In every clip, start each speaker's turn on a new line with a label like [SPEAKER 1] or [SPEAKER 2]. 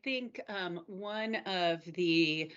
[SPEAKER 1] think one of the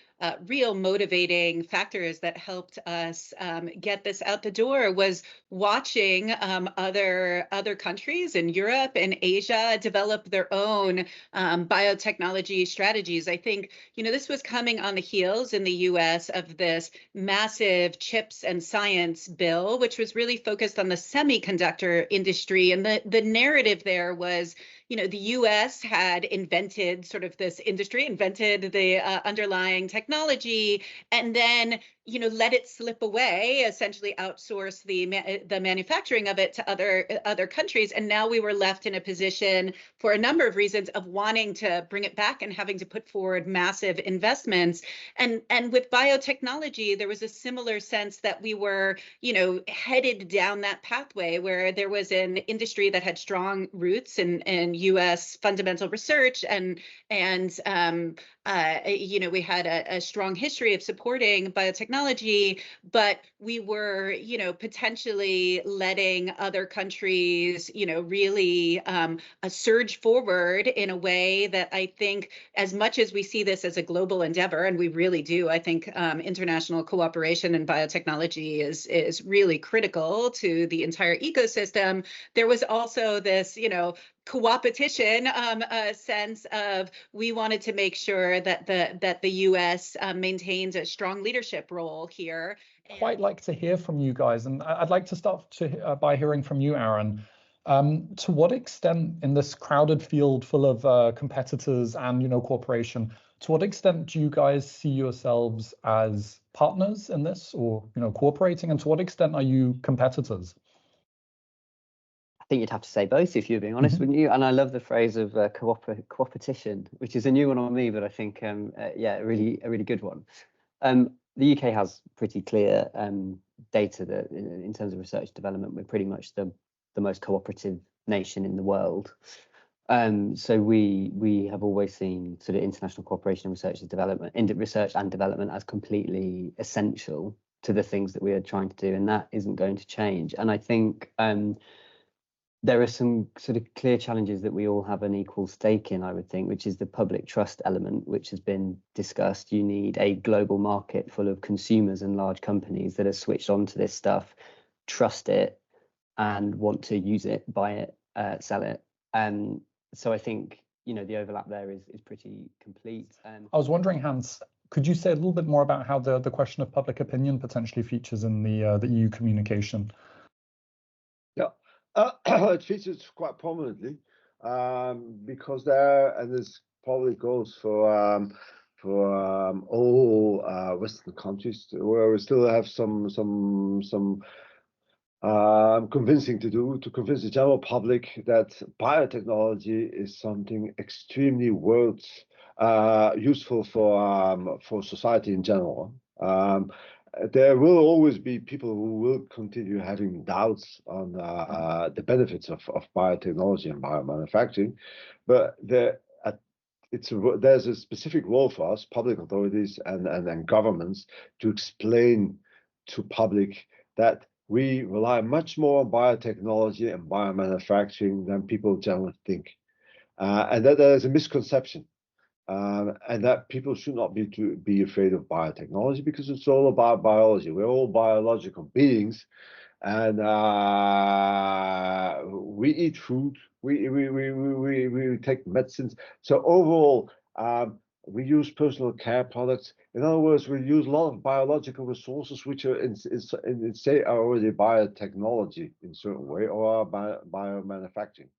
[SPEAKER 1] real motivating factors that helped us get this out the door was watching other countries in Europe and Asia develop their own biotechnology strategies. I think, this was coming on the heels in the US of this massive chips and science bill, which was really focused on the semiconductor industry. And the narrative there was, the US had invented sort of this industry, invented the underlying technology, and then, let it slip away, essentially outsource the manufacturing of it to other countries. And now we were left in a position for a number of reasons of wanting to bring it back and having to put forward massive investments. And with biotechnology, there was a similar sense that we were, headed down that pathway where there was an industry that had strong roots in U.S. fundamental research, and we had a strong history of supporting biotechnology, but we were, potentially letting other countries, really surge forward in a way that I think, as much as we see this as a global endeavor, and we really do, I think international cooperation in biotechnology is really critical to the entire ecosystem. There was also this, co-opetition sense of we wanted to make sure that the U.S. Maintains a strong leadership role here.
[SPEAKER 2] Quite like to hear from you guys, and I'd like to start by hearing from you, Aaron. To what extent, in this crowded field full of competitors and cooperation, to what extent do you guys see yourselves as partners in this, or cooperating, and to what extent are you competitors?
[SPEAKER 3] I think you'd have to say both, if you're being honest, wouldn't you? And I love the phrase of co-opetition, which is a new one on me, but I think, a really good one. The UK has pretty clear data that in terms of research development, we're pretty much the most cooperative nation in the world. So we have always seen sort of international cooperation in research and development as completely essential to the things that we are trying to do, and that isn't going to change. And I think there are some sort of clear challenges that we all have an equal stake in, I would think, which is the public trust element, which has been discussed. You need a global market full of consumers and large companies that are switched on to this stuff, trust it, and want to use it, buy it, sell it. So I think, the overlap there is pretty complete.
[SPEAKER 2] I was wondering, Hans, could you say a little bit more about how the question of public opinion potentially features in the EU communication?
[SPEAKER 4] Yeah. It features quite prominently because this probably goes for all Western countries, where we still have some convincing to do to convince the general public that biotechnology is something extremely useful for society in general. There will always be people who will continue having doubts on the benefits of biotechnology and biomanufacturing, but there's a specific role for us, public authorities and governments, to explain to public that we rely much more on biotechnology and biomanufacturing than people generally think, and that there is a misconception. And that people should not be afraid of biotechnology, because it's all about biology. We're all biological beings, and we eat food. We take medicines. So overall, we use personal care products. In other words, we use a lot of biological resources, which are are already biotechnology in a certain way, or are biomanufacturing.